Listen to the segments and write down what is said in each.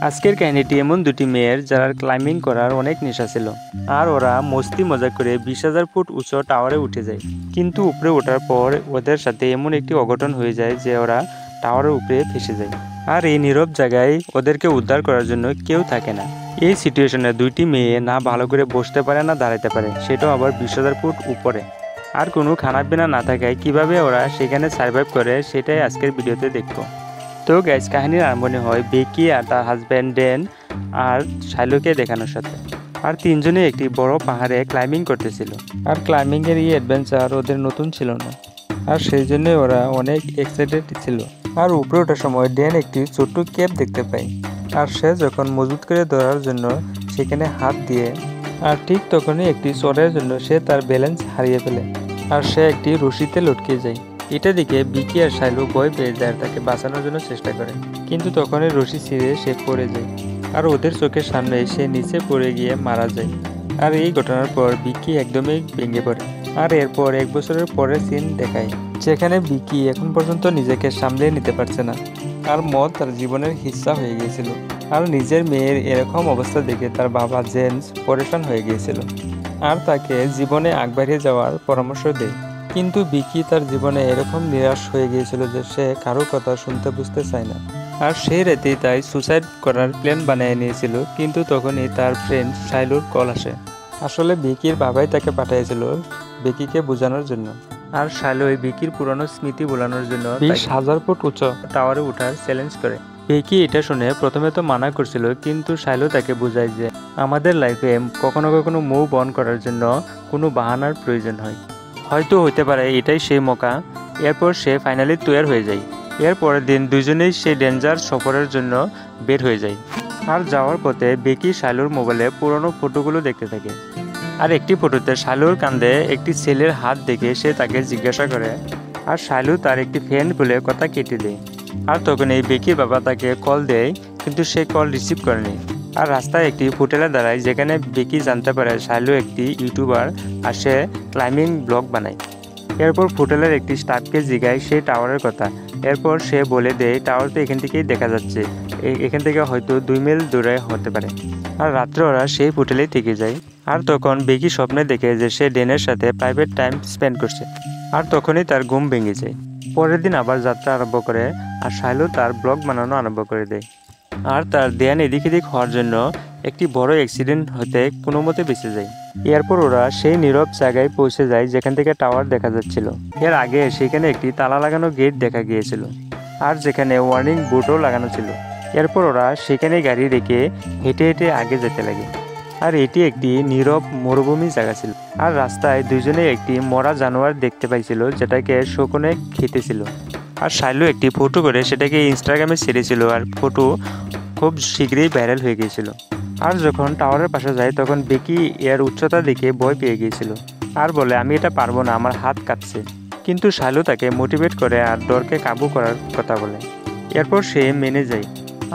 আজকের কাহিনীটি এমন দুটি মেয়ের যারা ক্লাইম্বিং করার অনেক নেশা ছিল আর ওরা মস্তি মজা করে 20,000 ফুট উঁচু টাওয়ারে উঠে যায়। কিন্তু উপরে ওঠার পর ওদের সাথে এমন একটি অঘটন হয়ে যায় যে ওরা টাওয়ারের উপরে ফেসে যায়। আর এই নীরব জায়গায় ওদেরকে উদ্ধার করার জন্য কেউ থাকে না। এই সিচুয়েশনে দুইটি মেয়ে না ভালো করে বসতে পারে না দাঁড়াতে পারে, সেটাও আবার 20,000 ফুট উপরে। আর কোনো খানা পিনা না থাকায় কিভাবে ওরা সেখানে সার্ভাইভ করে সেটাই আজকের ভিডিওতে দেখবো। তো গাইস, কাহিনীর আরম্ভণি হয় বেকি আর তার হাজব্যান্ড ডেন আর শাইলোকে দেখানোর সাথে। আর তিনজনে একটি বড় পাহাড়ে ক্লাইম্বিং করতেছিল। আর ক্লাইম্বিংয়ের এই অ্যাডভেঞ্চার ওদের নতুন ছিল না, আর সেই জন্য ওরা অনেক এক্সাইটেড ছিল। আর উপরে ওঠার সময় ডেন একটি ছোট্ট কেপ দেখতে পায়, আর সে যখন মজবুত করে ধরার জন্য সেখানে হাত দিয়ে, আর ঠিক তখনই একটি চড়ের জন্য সে তার ব্যালেন্স হারিয়ে ফেলে আর সে একটি রশিতে লটকে যায়। এটা দেখে বিকি আর শাইলু ভয় পেয়ে যায়, তাকে বাঁচানোর জন্য চেষ্টা করে, কিন্তু তখনই রশি ছিঁড়ে সে পড়ে যায় আর ওদের চোখের সামনে সে নিচে পড়ে গিয়ে মারা যায়। আর এই ঘটনার পর বিকি একদমই ভেঙে পড়ে। আর এরপর 1 বছরের পরের সিন দেখায়, যেখানে বিকি এখন পর্যন্ত নিজেকে সামলে নিতে পারছে না, আর মদ তার জীবনের হিস্সা হয়ে গিয়েছিল। আর নিজের মেয়ের এরকম অবস্থা দেখে তার বাবা জেমস পরেশান হয়ে গিয়েছিল আর তাকে জীবনে আগবাড়িয়ে যাওয়ার পরামর্শ দেয়। কিন্তু বিকি তার জীবনে এরকম নিরাশ হয়ে গিয়েছিল যে সে কারো কথা শুনতে বুঝতে চায় না। আর সেই রাতেই তাই সুসাইড করার প্ল্যান বানিয়ে নিয়েছিল। কিন্তু তখনই তার ফ্রেন্ড শাইলুর কল আসে। আসলে বিকির বাবাই তাকে পাঠিয়েছিল বিকিকে বোঝানোর জন্য। আর শাইলু বিকির পুরনো স্মৃতি ভোলানোর জন্য 20,000 ফুট উঁচু টাওয়ারে ওঠার চ্যালেঞ্জ করে। বিকি এটা শুনে প্রথমে তো মানা করছিল, কিন্তু শাইলু তাকে বোঝায় যে আমাদের লাইফে কখনো কখনো মুভ অন করার জন্য কোনো বাহানার প্রয়োজন হয়, হয়তো হতে পারে এটাই সেই মৌকা। এরপর সে ফাইনালি তৈরি হয়ে যায়। এর পরের দিন দুজনেই সেই ডেঞ্জার সফরের জন্য বের হয়ে যায়। আর যাওয়ার পথে বেকি শাইলুর মোবাইলে পুরনো ফটোগুলো দেখতে থাকে। আর একটি ফটোতে শাইলুর কাঁধে একটি ছেলের হাত দেখে সে তাকে জিজ্ঞাসা করে, আর শাইলু তার একটি ফ্রেন্ড বলে কথা কেটে দেয়। আর তখন এই বেকির বাবা তাকে কল দেয়, কিন্তু সে কল রিসিভ করেনি। আর রাস্তায় একটি হোটেলে দাঁড়ায়, যেখানে বেকি জানতে পারে শাইলু একটি ইউটিউবার আর সে ক্লাইম্বিং ব্লগ বানায়। এরপর হোটেলের একটি স্টাফকে জিজ্ঞায় সেই টাওয়ারের কথা। এরপর সে বলে দেয় টাওয়ার তো এখান থেকেই দেখা যাচ্ছে, এখান থেকে হয়তো 2 মাইল দূরে হতে পারে। আর রাত্রে ওরা সেই হোটেলেই থেকে যায়। আর তখন বেকি স্বপ্নে দেখে যে সে ডেনের সাথে প্রাইভেট টাইম স্পেন্ড করছে। আর তখনই তার ঘুম ভেঙে যায়। পরের দিন আবার যাত্রা আরম্ভ করে, আর শাইলু তার ব্লগ বানানো আরম্ভ করে দেয়। আর তার ধ্যান এদিক এদিক হওয়ার জন্য একটি বড় অ্যাক্সিডেন্ট হতে কোনো মতে বেঁচে যায়। এরপর ওরা সেই নীরব জায়গায় পৌঁছে যায় যেখান থেকে টাওয়ার দেখা যাচ্ছিল। এর আগে সেখানে একটি তালা লাগানো গেট দেখা গিয়েছিল, আর যেখানে ওয়ার্নিং বোর্ডও লাগানো ছিল। এরপর ওরা সেখানে গাড়ি রেখে হেঁটে হেঁটে আগে যেতে লাগে। আর এটি একটি নীরব মরুভূমি জায়গা ছিল। আর রাস্তায় দুজনে একটি মরা জানোয়ার দেখতে পাইছিল, যেটাকে শকুনে খেতেছিল। আর শাইলু একটি ফটো করে সেটাকে ইনস্টাগ্রামে ছেড়েছিল, আর ফটো খুব শীঘ্রই ভাইরাল হয়ে গিয়েছিল। আর যখন টাওয়ারের পাশে যায় তখন বেকি এর উচ্চতা দেখে ভয় পেয়ে গিয়েছিল আর বলে আমি এটা পারবো না, আমার হাত কাঁপছে। কিন্তু শাইলু তাকে মোটিভেট করে আর ডরকে কাবু করার কথা বলে। এরপর সে মেনে যায়।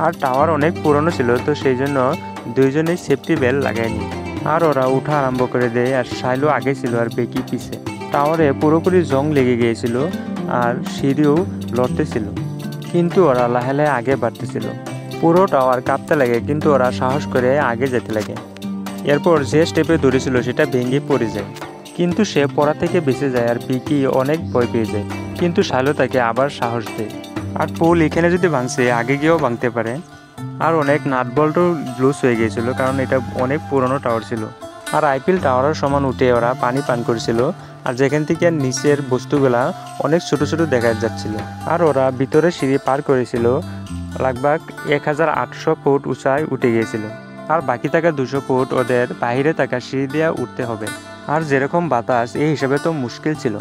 আর টাওয়ার অনেক পুরনো ছিল, তো সেই জন্য দুইজনেই সেফটি বেল্ট লাগায়নি। আর ওরা উঠা আরম্ভ করে দেয়, আর শাইলু আগে ছিল আর বেকি পিছে। টাওয়ারে পুরোপুরি জং লেগে গিয়েছিল আর সিঁড়িও লড়তেছিল, কিন্তু ওরা লাহে লাহে আগে বাড়তেছিল। পুরো টাওয়ার কাঁপতে লাগে, কিন্তু ওরা সাহস করে আগে যেতে লাগে। এরপর যে স্টেপে ধরেছিল সেটা ভেঙে পড়ে যায়, কিন্তু সে পড়া থেকে বেঁচে যায়। আর বিকি অনেক ভয় পেয়ে যায়, কিন্তু শাইলু তাকে আবার সাহস দেয়। আর পুল এখানে যদি ভাঙছে আগে গিয়েও ভাঙতে পারে। আর অনেক নাট বল্টও লুজ হয়ে গিয়েছিল, কারণ এটা অনেক পুরনো টাওয়ার ছিল। আর আইপিএল টাওয়ারের সমান উঠে ওরা পানি পান করেছিল, আর যেখান থেকে নিচের বস্তুগুলা অনেক ছোট ছোট দেখা যাচ্ছিল। আর ওরা ভিতরে সিঁড়ি পার করেছিল, লাগভাগ 1,800 ফুট উঁচায় উঠে গিয়েছিল। আর বাকি থাকা 200 ফুট ওদের বাইরে থাকা সিঁড়ি দিয়ে উঠতে হবে। আর যেরকম বাতাস এই হিসাবে তো মুশকিল ছিল।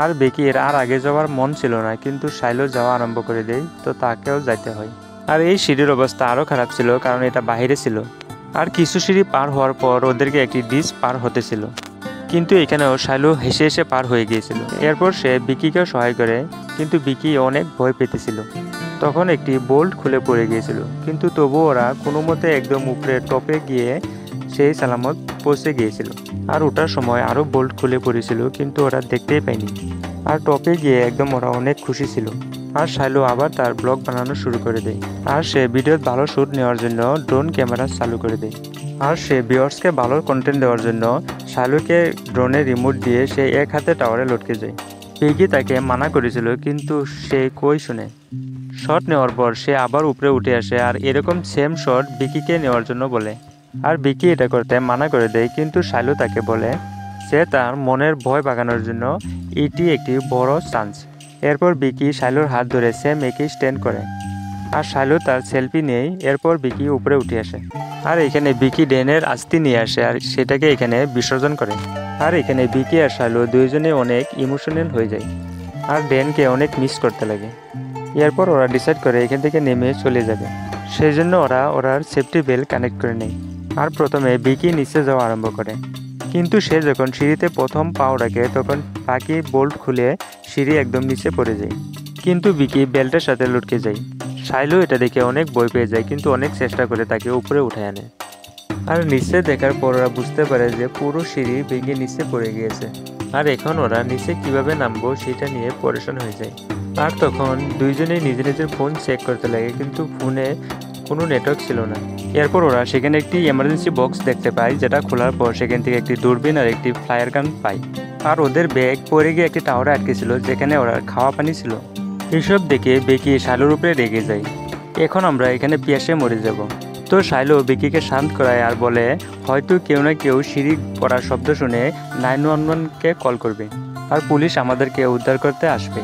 আর বেকির আর আগে যাওয়ার মন ছিল না, কিন্তু শাইলু যাওয়া আরম্ভ করে দেয়, তো তাকেও যাইতে হয়। আর এই সিঁড়ির অবস্থা আরও খারাপ ছিল, কারণ এটা বাইরে ছিল। আর কিছু সিঁড়ি পার হওয়ার পর ওদেরকে একটি ডিশ পার হতে ছিল, কিন্তু এখানেও শাইলু হেসে হেসে পার হয়ে গিয়েছিল। এরপর সে বিকিকেও সহায় করে, কিন্তু বিকি অনেক ভয় পেতেছিল। তখন একটি বোল্ট খুলে পড়ে গিয়েছিল, কিন্তু তবুও ওরা কোনো মতে একদম উপরে টপে গিয়ে সেই সালামত পৌঁছে গিয়েছিল। আর ওঠার সময় আরও বোল্ট খুলে পড়েছিল, কিন্তু ওরা দেখতেই পায়নি। আর টপে গিয়ে একদম ওরা অনেক খুশি ছিল। আর শাইলু আবার তার ব্লগ বানানো শুরু করে দেয়। আর সে ভিডিওর ভালো শ্যুট নেওয়ার জন্য ড্রোন ক্যামেরা চালু করে দেয়। আর সে ভিউয়ার্সকে ভালো কন্টেন্ট দেওয়ার জন্য শাইলুকে ড্রোনের রিমোট দিয়ে সে এক হাতে টাওয়ারে লটকে যায়। পিগি তাকে মানা করেছিল কিন্তু সে কই শুনে। শট নেওয়ার পর সে আবার উপরে উঠে আসে আর এরকম সেম শট বিকিকে নেওয়ার জন্য বলে। আর বিকি এটা করতে মানা করে দেয়, কিন্তু শাইলু তাকে বলে সে তার মনের ভয় ভাগানোর জন্য এটি একটি বড় চান্স। এরপর বিকি শাইলুর হাত ধরে সেম একই স্ট্যান্ড করে আর শাইলু তার সেলফি নেয়। এরপর বিকি উপরে উঠে আসে আর এখানে বিকি ড্যানের আস্তি নিয়ে আসে আর সেটাকে এখানে বিসর্জন করে। আর এখানে বিকি আর শাইলু দুইজনে অনেক ইমোশনাল হয়ে যায় আর ড্যানকে অনেক মিস করতে লাগে। এরপর ওরা ডিসাইড করে এখান থেকে নেমে চলে যাবে। সেই জন্য ওরার সেফটি বেল্ট কানেক্ট করে নেয়। আর প্রথমে বিকি নিচে যাওয়া আরম্ভ করে, কিন্তু সে যখন সিঁড়িতে প্রথম পাও রাখে তখন বাকি বোল্ট খুলে সিঁড়ি একদম নিচে পড়ে যায়, কিন্তু বিকি বেল্টের সাথে লটকে যায়। শাইলু এটা দেখে অনেক ভয় পেয়ে যায়, কিন্তু অনেক চেষ্টা করে তাকে উপরে উঠে আনে। আর নিচে দেখার পর ওরা বুঝতে পারে যে পুরো সিঁড়ি ভেঙে নিচে পড়ে গিয়েছে। আর এখন ওরা নিচে কিভাবে নামবো সেটা নিয়ে পরেশান হয়ে যায়। আর তখন দুইজনেই নিজের ফোন চেক করতে লাগে, কিন্তু ফোনে কোনো নেটওয়ার্ক ছিল না। এরপর ওরা সেখানে একটি এমার্জেন্সি বক্স দেখতে পায়, যেটা খোলার পর সেখান থেকে একটি দূরবীন আর একটি ফ্লায়ার গান পায়। আর ওদের ব্যাগ পড়ে গিয়ে একটি টাওয়ারে আটকে ছিল, যেখানে ওরা খাওয়া পানি ছিল। এইসব দেখে বেকি শাইলুর উপরে রেগে যায়। এখন আমরা এখানে পিয়াসে মরে যাব। তো শাইলু বেকিকে শান্ত করায় আর বলে হয়তো কেউ না কেউ সিঁড়ি পড়ার শব্দ শুনে 911কে কল করবে আর পুলিশ আমাদেরকে উদ্ধার করতে আসবে।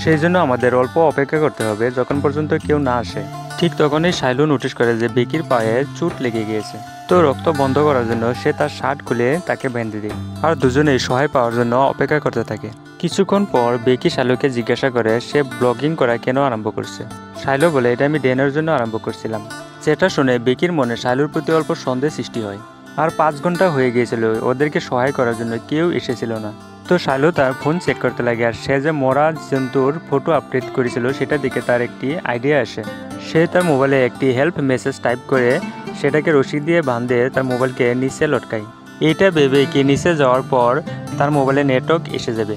সেই জন্য আমাদের অল্প অপেক্ষা করতে হবে যখন পর্যন্ত কেউ না আসে। ঠিক তখনই শাইলু নোটিশ করে যে বেকির পায়ে চোট লেগে গিয়েছে। তো রক্ত বন্ধ করার জন্য সে তার শার্ট খুলে তাকে বেঁধে দেয় আর দুজনেই সহায় পাওয়ার জন্য অপেক্ষা করতে থাকে। কিছুক্ষণ পর বেকি শাইলুকে জিজ্ঞাসা করে সে ব্লগিং করা কেন আরম্ভ করছে। শাইলু বলে এটা আমি ড্যানের জন্য আরম্ভ করছিলাম। সেটা শুনে বেকির মনে শাইলুর প্রতি অল্প সন্দেহ সৃষ্টি হয়। আর 5 ঘন্টা হয়ে গিয়েছিল, ওদেরকে সহায় করার জন্য কেউ এসেছিল না। তো শাইলু তার ফোন চেক করতে লাগে আর সে যে মরা জন্তুর ফটো আপডেট করেছিল সেটা দেখে তার একটি আইডিয়া আসে। সে তার মোবাইলে একটি হেল্প মেসেজ টাইপ করে সেটাকে রশি দিয়ে বাঁধে তার মোবাইলকে নিচে লটকায়। এইটা ভেবে কি নিচে যাওয়ার পর তার মোবাইলে নেটওয়ার্ক এসে যাবে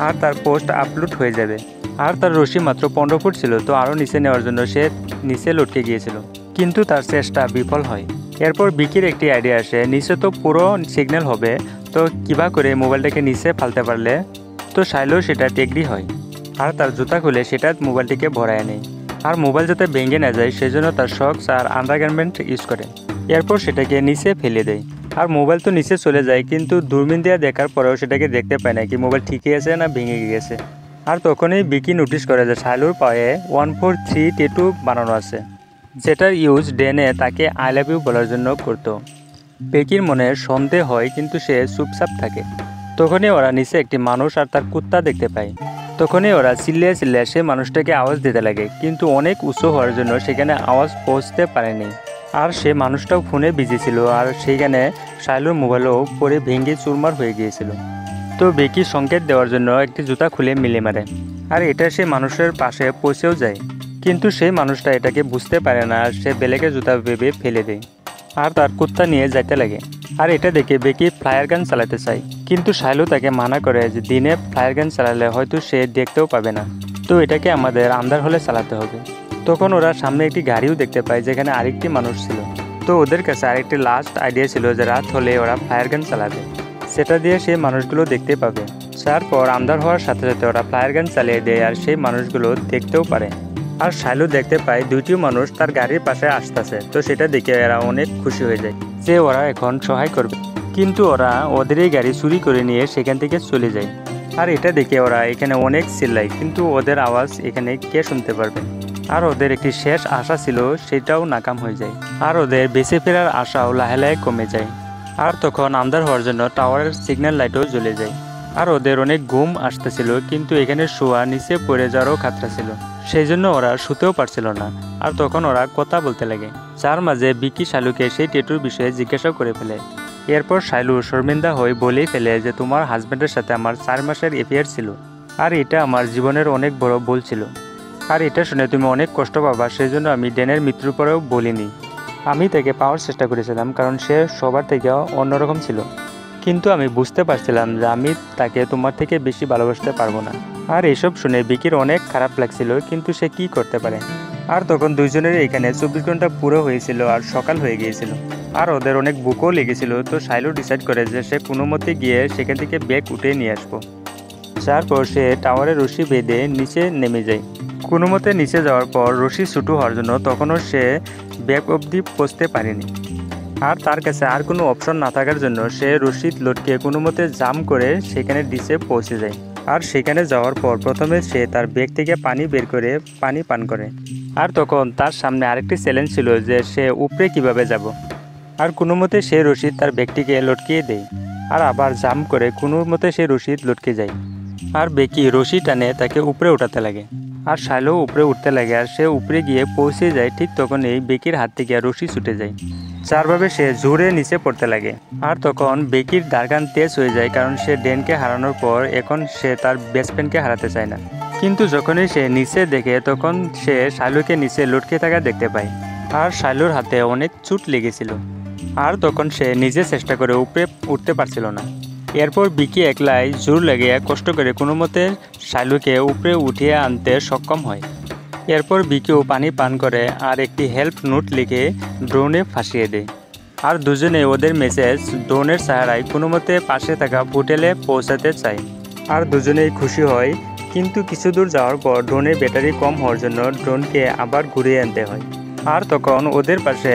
আর তার পোস্ট আপলোড হয়ে যাবে। আর তার রশি মাত্র 15 ফুট ছিল, তো আরও নিচে নেওয়ার জন্য সে নিচে লটকে গিয়েছিল, কিন্তু তার চেষ্টা বিফল হয়। এরপর বিকির একটি আইডিয়া আসে, নিচে তো পুরো সিগন্যাল হবে, তো কিবা করে মোবাইলটাকে নিচে ফালতে পারলে। তো শাইলু সেটা টেগরি হয় আর তার জুতা খুলে সেটা মোবাইলটিকে ভরায় নেয়। আর মোবাইল যাতে ভেঙে না যায় সেজন্য তার শক্স আর আন্ডারগার্মেন্ট ইউজ করে। এরপর সেটাকে নিচে ফেলে দেয় আর মোবাইল তো নিচে চলে যায়, কিন্তু দূরবীন দিয়ে দেখার পরেও সেটাকে দেখতে পায় না কি মোবাইল ঠিকই আছে না ভেঙে গিয়েছে। আর তখনই বিকি নোটিশ করে যে শাইলুর পায়ে 143 ট্যাটু বানানো আছে, যেটার ইউজ ড্যানে তাকে আই লাভ ইউ বলার জন্য করতো। বেকির মনে সন্দেহ হয়, কিন্তু সে চুপচাপ থাকে। তখনই ওরা নিচে একটি মানুষ আর তার কুত্তা দেখতে পায়। তখনই ওরা চিল্লিয়ে সে মানুষটাকে আওয়াজ দিতে লাগে, কিন্তু অনেক উঁচু হওয়ার জন্য সেখানে আওয়াজ পৌঁছতে পারেনি। আর সে মানুষটাও ফোনে বিজি ছিল আর সেইখানে শাইলুর মোবাইলও পরে ভেঙে চুরমার হয়ে গিয়েছিল। তো বেকি সংকেত দেওয়ার জন্য একটি জুতা খুলে মিলে মারে আর এটা সে মানুষের পাশে পৌঁছেও যায়, কিন্তু সেই মানুষটা এটাকে বুঝতে পারে না আর সে বেলেকে জুতা ভেবে ফেলে দেয় আর তার কুত্তা নিয়ে যাইতে লাগে। আর এটা দেখে বেকি ফ্লায়ার গান চালাতে চায়, কিন্তু শাইলু তাকে মানা করে যে দিনে ফ্লায়ার গান চালালে হয়তো সে দেখতেও পাবে না, তো এটাকে আমাদের আন্ধার হলে চালাতে হবে। তখন ওরা সামনে একটি গাড়িও দেখতে পায় যেখানে আরেকটি মানুষ ছিল। তো ওদের কাছে আরেকটি লাস্ট আইডিয়া ছিল যে রাত হলে ওরা ফায়ার গান চালাবে, সেটা দিয়ে সেই মানুষগুলো দেখতে পাবে। তারপর আন্ধার হওয়ার সাথে সাথে ওরা ফায়ার গান চালিয়ে দেয় আর সেই মানুষগুলো দেখতেও পারে। আর শাইলু দেখতে পায় দুইটি মানুষ তার গাড়ির পাশে আসতেছে, তো সেটা দেখে এরা অনেক খুশি হয়ে যায় যে ওরা এখন সহায় করবে। কিন্তু ওরা ওদেরই গাড়ি চুরি করে নিয়ে সেখান থেকে চলে যায়। আর এটা দেখে ওরা এখানে অনেক চিল্লায়, কিন্তু ওদের আওয়াজ এখানে কে শুনতে পারবে। আর ওদের একটি শেষ আশা ছিল, সেটাও নাকাম হয়ে যায়। আর ওদের বেঁচে ফেরার আশাও লাহে কমে যায়। আর তখন আন্ধার হওয়ার জন্য টাওয়ারের সিগন্যাল লাইটও জ্বলে যায়। আর ওদের অনেক ঘুম আসতেছিল, কিন্তু এখানে শোয়া নিচে পড়ে যাওয়ারও খাতরা ছিল, সেই জন্য ওরা শুতেও পারছিল না। আর তখন ওরা কথা বলতে লাগে, যার মাঝে বিকি শাইলুকে সেই ট্যাটুর বিষয়ে জিজ্ঞাসা করে ফেলে। এরপর শাইলু শর্মিন্দা হয়ে বলেই ফেলে যে তোমার হাজব্যান্ডের সাথে আমার 4 মাসের অ্যাফেয়ার ছিল আর এটা আমার জীবনের অনেক বড় ভুল ছিল। আর এটা শুনে তুমি অনেক কষ্ট পাবা, সেই জন্য আমি ড্যানের মৃত্যুর পরেও বলিনি। আমি তাকে পাওয়ার চেষ্টা করেছিলাম কারণ সে সবার থেকে অন্যরকম ছিল, কিন্তু আমি বুঝতে পারছিলাম যে আমি তাকে তোমার থেকে বেশি ভালোবাসতে পারবো না। আর এসব শুনে বিকির অনেক খারাপ লাগছিল, কিন্তু সে কি করতে পারে। আর তখন দুইজনের এখানে 24 ঘন্টা পুরো হয়েছিল আর সকাল হয়ে গিয়েছিল, আর ওদের অনেক বুকও লেগেছিল। তো শাইলো ডিসাইড করে যে সে কোনো মতে গিয়ে সেখান থেকে ব্যাগ উঠে নিয়ে আসবো। তারপর সে টাওয়ারে রশি বেঁধে নিচে নেমে যায়। কোনো মতে নিচে যাওয়ার পর রশি ছুটো হওয়ার জন্য তখনও সে ব্যাগ অবধি পৌঁছতে পারেনি। আর তার কাছে আর কোনো অপশন না থাকার জন্য সে রশি লটকে কোনো মতে জাম করে সেখানে ডিসে পৌঁছে যায়। আর সেখানে যাওয়ার পর প্রথমে সে তার ব্যাগ থেকে পানি বের করে পানি পান করে। আর তখন তার সামনে আরেকটি চ্যালেঞ্জ ছিল যে সে উপরে কিভাবে যাব। আর কোনো মতে সে রশিদ তার ব্যাগটিকে লটকিয়ে দেয়, আর আবার জাম করে কোনো মতে সে রশিদ লটকে যায়। আর বেকি রশি টানে তাকে উপরে উঠাতে লাগে, আর শাইলো উপরে উঠতে লাগে। আর সে উপরে গিয়ে পৌঁছে যায়, ঠিক তখন এই বেকির হাত থেকে রশি ছুটে যায়, যারভাবে সে জোরে নিচে পড়তে লাগে। আর তখন বেকির দারগান তেজ হয়ে যায়, কারণ সে ডেনকে হারানোর পর এখন সে তার বেস্ট ফ্রেন্ডকে হারাতে চায় না। কিন্তু যখনই সে নিচে দেখে তখন সে শাইলোকে নিচে লটকে থাকা দেখতে পায়, আর শাইলোর হাতে অনেক চোট লেগেছিল। আর তখন সে নিজে চেষ্টা করে উপরে উঠতে পারছিল না। এরপর বিকি একলাই জোর লেগে কষ্ট করে কোনো মতে শাইলোকে উপরে উঠিয়ে আনতে সক্ষম হয়। এরপর বিকিও পানি পান করে আর একটি হেল্প নোট লিখে ড্রোনে ফাঁসিয়ে দেয়। আর দুজনে ওদের মেসেজ ড্রোনের সাহারায় কোনো মতে পাশে থাকা হোটেলে পৌঁছাতে চায়। আর দুজনেই খুশি হয়, কিন্তু কিছু দূর যাওয়ার পর ড্রোনের ব্যাটারি কম হওয়ার জন্য ড্রোনকে আবার ঘুরিয়ে আনতে হয়। আর তখন ওদের পাশে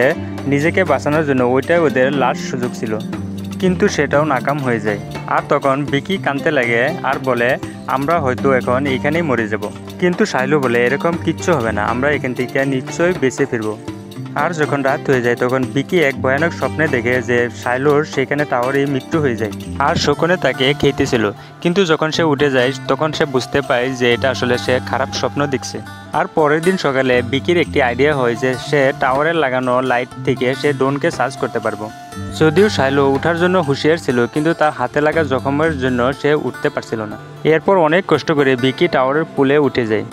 নিজেকে বাঁচানোর জন্য ওইটাই ওদের লাস্ট সুযোগ ছিল, কিন্তু সেটাও নাকাম হয়ে যায়। আর তখন বিকি কাঁদতে লাগে আর বলে, আমরা হয়তো এখন এইখানেই মরে যাব। কিন্তু শাইলো বলে, এরকম কিচ্ছু হবে না, আমরা এখান থেকে নিশ্চয়ই বেঁচে ফিরবো। আর যখন রাত হয়ে যায় তখন বিকি এক ভয়ানক স্বপ্নে দেখে যে শাইলোর সেখানে টাওয়ারে মৃত্যু হয়ে যায়, আর শকুনে তাকে খেতেছিল। কিন্তু যখন সে উঠে যায় তখন সে বুঝতে পায় যে এটা আসলে সে খারাপ স্বপ্ন দেখছে। আর পরের দিন সকালে বিকির একটি আইডিয়া হয় যে সে টাওয়ারে লাগানো লাইট থেকে সে ড্রোনকে সার্চ করতে পারবো। যদিও শাইলো উঠার জন্য হুঁশিয়ার ছিল, কিন্তু তার হাতে লাগা জখমের জন্য সে উঠতে পারছিল না। এরপর অনেক কষ্ট করে বিকি টাওয়ারের পুলে উঠে যায়।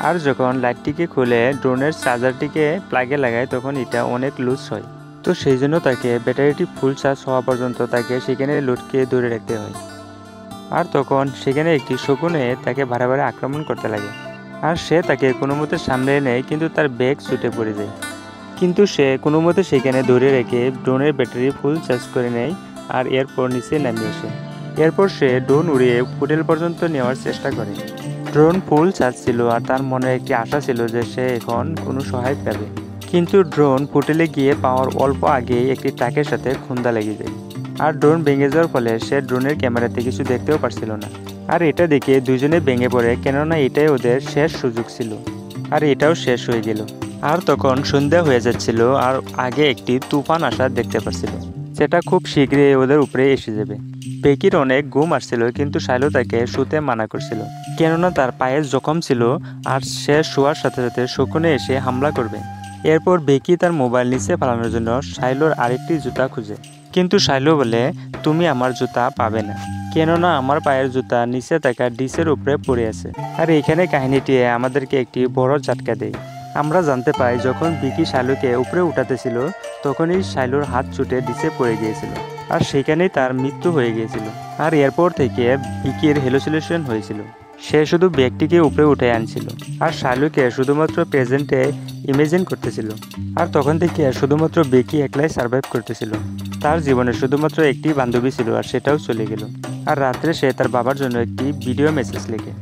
আর যখন লাইটটিকে খুলে ড্রোনের চার্জারটিকে প্লাগে লাগায় তখন এটা অনেক লুজ হয়। তো সেই জন্য তাকে ব্যাটারিটি ফুল চার্জ হওয়া পর্যন্ত তাকে সেখানে লটকে ধরে রাখতে হয়। আর তখন সেখানে একটি শকুনে তাকে বারে আক্রমণ করতে লাগে, আর সে তাকে কোনো মতে সামলে নেয়, কিন্তু তার ব্যাগ ছুটে পড়ে যায়। কিন্তু সে কোনো মতে সেখানে ধরে রেখে ড্রোনের ব্যাটারি ফুল চার্জ করে নেয় আর এরপর নিচে নামিয়ে আসে। এরপর সে ড্রোন উড়িয়ে হোটেল পর্যন্ত নেওয়ার চেষ্টা করে। ড্রোন ফুল চার্জ ছিল আর তার মনে একটি আশা ছিল যে সে এখন কোনো সহায় পাবে। কিন্তু ড্রোন হোটেলে গিয়ে পাওয়ার অল্প আগেই একটি ট্রাকের সাথে খুন্দা লেগে যায়। আর ড্রোন ভেঙে যাওয়ার ফলে সে ড্রোনের ক্যামেরাতে কিছু দেখতেও পারছিল না। আর এটা দেখে দুজনে ভেঙে পড়ে, কেননা এটাই ওদের শেষ সুযোগ ছিল। আর এটাও শেষ হয়ে গেল। আর তখন সন্ধ্যা হয়ে যাচ্ছিল, আর আগে একটি তুফান আসা দেখতে পাচ্ছিল, সেটা খুব শীঘ্রই ওদের উপরে এসে যাবে। বেকির অনেক ঘুম আসছিল, কিন্তু শাইলো তাকে শুতে মানা করছিল, কেননা তার পায়ে জখম ছিল আর সে শোয়ার সাথে সাথে শকুনে এসে হামলা করবে। এরপর বেকি তার মোবাইল নিচে ফেলানোর জন্য শাইলোর আরেকটি জুতা খুঁজে, কিন্তু শাইলো বলে, তুমি আমার জুতা পাবে না, কেননা আমার পায়ের জুতা নিচে থাকা ডিসের উপরে পড়ে আছে। আর এখানে কাহিনীটি আমাদেরকে একটি বড় ঝাটকা দেয়। আমরা জানতে পাই যখন বিকি শাইলোকে উপরে উঠাতেছিল তখনই শাইলোর হাত ছুটে ডিসে পড়ে গিয়েছিল, আর সেখানেই তার মৃত্যু হয়ে গিয়েছিল। আর এরপর থেকে বিকির হ্যালুসিনেশন হয়েছিল। সে শুধু ব্যাগটিকে উপরে উঠে আনছিল আর শাইলোকে শুধুমাত্র প্রেজেন্টে ইমেজিন করতেছিল। আর তখন থেকে শুধুমাত্র বেকি একলাই সার্ভাইভ করতেছিল। তার জীবনে শুধুমাত্র একটি বান্ধবী ছিল, আর সেটাও চলে গেল। আর রাত্রে সে তার বাবার জন্য একটি ভিডিও মেসেজ লেখে।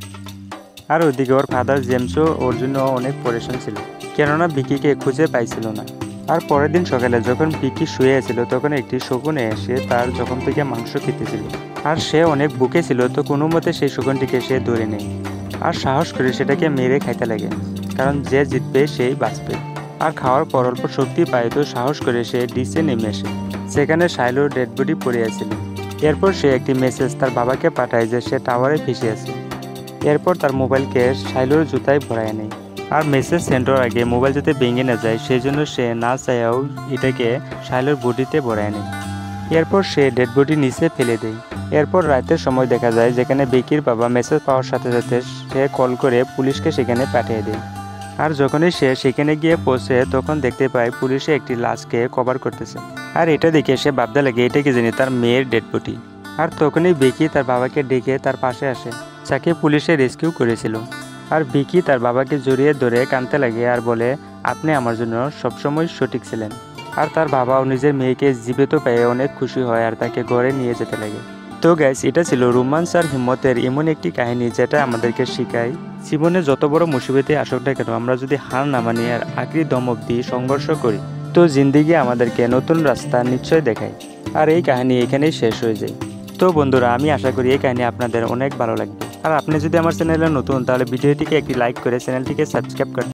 আর ওইদিকে ওর ফাদার জেমসও ওর জন্য অনেক পরেশান ছিল, কেননা বিকিকে খুঁজে পাইছিল না। আর পরের দিন সকালে যখন বিকি শুয়ে ছিল তখন একটি শকুনে এসে তার জখম থেকে মাংস খেতেছিল। আর সে অনেক বুকে ছিল, তো কোনো মতে সেই শকুনটিকে সে ধরে নেয় আর সাহস করে সেটাকে মেরে খাইতে লাগে, কারণ যে জিতবে সেই বাঁচবে। আর খাওয়ার পর অল্প শক্তি পায়, তো সাহস করে সে ডিসে নেমে আসে, সেখানে শাইলোর ডেড বডি পড়ে আছিল। এরপর সে একটি মেসেজ তার বাবাকে পাঠায় যে সে টাওয়ারে ফেসে আছে। এরপর তার মোবাইলকে শাইলোর জুতায় ভরায় নেয়। আর মেসেজ সেন্ড হওয়ার আগে মোবাইল যাতে ভেঙে না যায় সেই জন্য সে না চাইয়াও এটাকে শাইলোর বডিতে ভরায় নেয়। এরপর সে ডেড বডি নিচে ফেলে দেয়। এরপর রাতের সময় দেখা যায় যেখানে বেকির বাবা মেসেজ পাওয়ার সাথে সাথে সে কল করে পুলিশকে সেখানে পাঠিয়ে দেয়। আর যখনই সে সেখানে গিয়ে পৌঁছে তখন দেখতে পায় পুলিশে একটি লাশকে কভার করতেছে। আর এটা দেখে সে ভাবতে লাগে এটা কি জানি তার মেয়ের ডেড বডি। আর তখনই বেকি তার বাবাকে ডেকে তার পাশে আসে, যাকে পুলিশে রেস্কিউ করেছিল। আর ভিকি তার বাবাকে জড়িয়ে ধরে কাঁদতে লাগে আর বলে, আপনি আমার জন্য সবসময় সঠিক ছিলেন। আর তার বাবাও নিজের মেয়েকে জীবিত পেয়ে অনেক খুশি হয় আর তাকে ঘরে নিয়ে যেতে লাগে। তো গাইস, এটা ছিল রোমান্স আর হিম্মতের এমন একটি কাহিনী যেটা আমাদেরকে শেখায় জীবনে যত বড় মুসিবতে আসুক না কেন, আমরা যদি হার না মানি আর আখরি দম অবধি সংঘর্ষ করি, তো জিন্দেগি আমাদেরকে নতুন রাস্তা নিশ্চয় দেখায়। আর এই কাহিনী এখানেই শেষ হয়ে যায়। তো বন্ধুরা, আমি আশা করি এই কাহিনী আপনাদের অনেক ভালো লাগবে। আর আপনি যদি আমার চ্যানেলে নতুন, তাহলে ভিডিওটিকে একটি লাইক করে চ্যানেলটিকে সাবস্ক্রাইব করতে